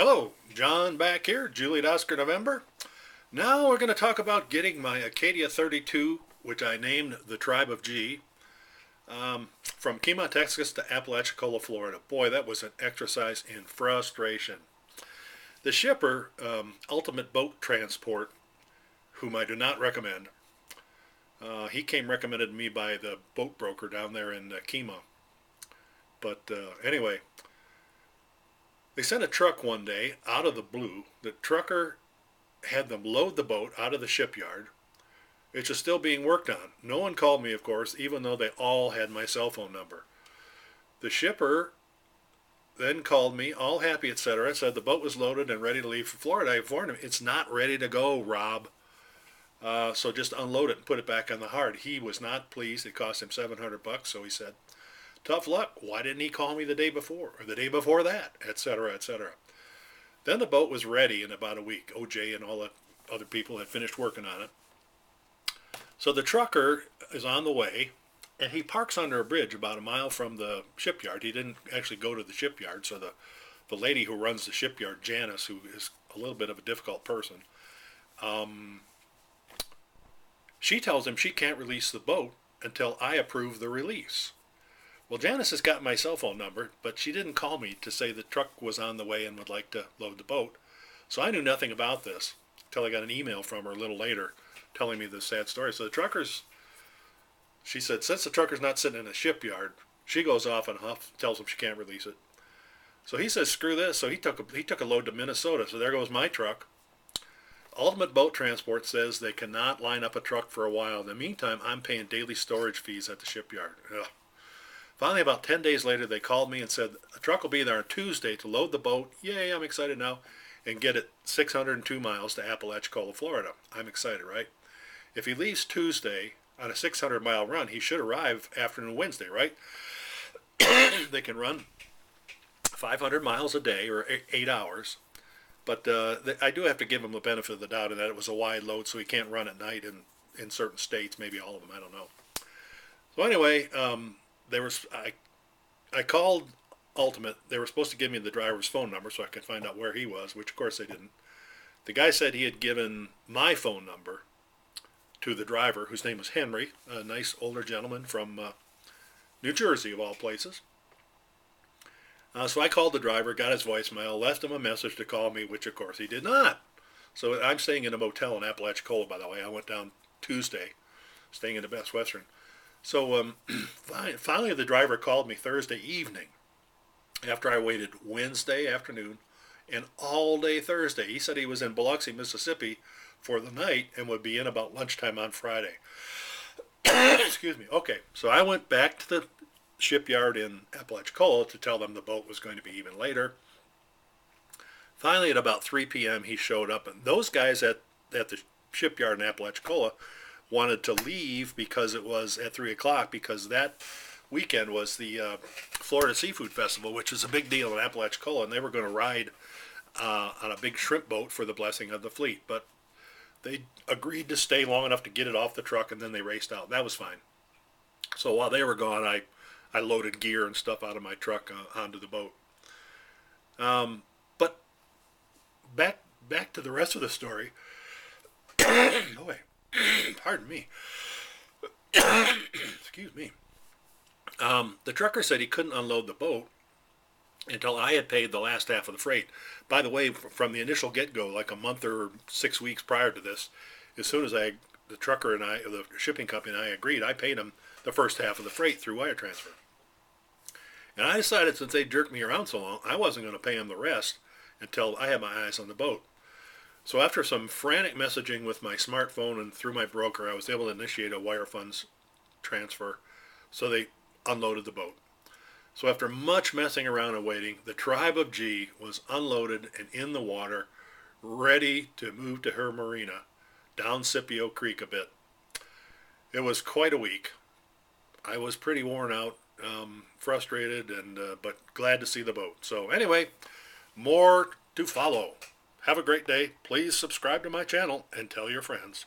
Hello, John back here, Juliet Oscar November. Now we're going to talk about getting my Acadia 32, which I named the Tribe of G, from Kemah, Texas to Apalachicola, Florida. Boy, that was an exercise in frustration. The shipper, Ultimate Boat Transport, whom I do not recommend, he came recommended to me by the boat broker down there in Kemah. But anyway, they sent a truck one day out of the blue. The trucker had them load the boat out of the shipyard. It's just still being worked on. No one called me, of course, even though they all had my cell phone number. The shipper then called me, all happy, etc., said the boat was loaded and ready to leave for Florida. I informed him, it's not ready to go, Rob. So just unload it and put it back on the hard. He was not pleased. It cost him $700, so he said, tough luck. Why didn't he call me the day before or the day before that, etc., etc. Then the boat was ready in about a week. OJ and all the other people had finished working on it. So the trucker is on the way, and he parks under a bridge about a mile from the shipyard. He didn't actually go to the shipyard, so the lady who runs the shipyard, Janice, who is a little bit of a difficult person, she tells him she can't release the boat until I approve the release. Well, Janice has got my cell phone number, but she didn't call me to say the truck was on the way and would like to load the boat. So I knew nothing about this until I got an email from her a little later telling me this sad story. So the truckers, she said, since the trucker's not sitting in a shipyard, she goes off and huff, tells him she can't release it. So he says, screw this. So he took a load to Minnesota. So there goes my truck. Ultimate Boat Transport says they cannot line up a truck for a while. In the meantime, I'm paying daily storage fees at the shipyard. Ugh. Finally, about 10 days later, they called me and said, the truck will be there on Tuesday to load the boat. Yay, I'm excited now. And get it 602 miles to Apalachicola, Florida. I'm excited, right? If he leaves Tuesday on a 600-mile run, he should arrive afternoon Wednesday, right? They can run 500 miles a day or 8 hours. But I do have to give him the benefit of the doubt in that it was a wide load, so he can't run at night in certain states, maybe all of them, I don't know. So anyway, I called Ultimate. They were supposed to give me the driver's phone number so I could find out where he was, which of course they didn't. The guy said he had given my phone number to the driver, whose name was Henry, a nice older gentleman from New Jersey, of all places. So I called the driver, got his voicemail, left him a message to call me, which of course he did not. So I'm staying in a motel in Apalachicola, by the way. I went down Tuesday, staying in the Best Western. So finally the driver called me Thursday evening after I waited Wednesday afternoon and all day Thursday. He said he was in Biloxi, Mississippi for the night and would be in about lunchtime on Friday. Excuse me. Okay, so I went back to the shipyard in Apalachicola to tell them the boat was going to be even later. Finally, at about 3 p.m., he showed up, and those guys at the shipyard in Apalachicola wanted to leave because it was at 3 o'clock, because that weekend was the Florida Seafood Festival, which is a big deal in Apalachicola, and they were going to ride on a big shrimp boat for the blessing of the fleet. But they agreed to stay long enough to get it off the truck, and then they raced out. That was fine. So while they were gone, I loaded gear and stuff out of my truck onto the boat. But back to the rest of the story. Oh, wait. Pardon me. Excuse me. The trucker said he couldn't unload the boat until I had paid the last half of the freight. By the way, from the initial get-go, like a month or 6 weeks prior to this, as soon as the trucker and the shipping company and I agreed, I paid him the first half of the freight through wire transfer. And I decided, since they jerked me around so long, I wasn't going to pay him the rest until I had my eyes on the boat. So after some frantic messaging with my smartphone and through my broker, I was able to initiate a wire funds transfer. So they unloaded the boat. So after much messing around and waiting, the Tribe of G was unloaded and in the water, ready to move to her marina down Scipio Creek a bit. It was quite a week. I was pretty worn out, frustrated, but glad to see the boat. So anyway, more to follow. Have a great day. Please subscribe to my channel and tell your friends.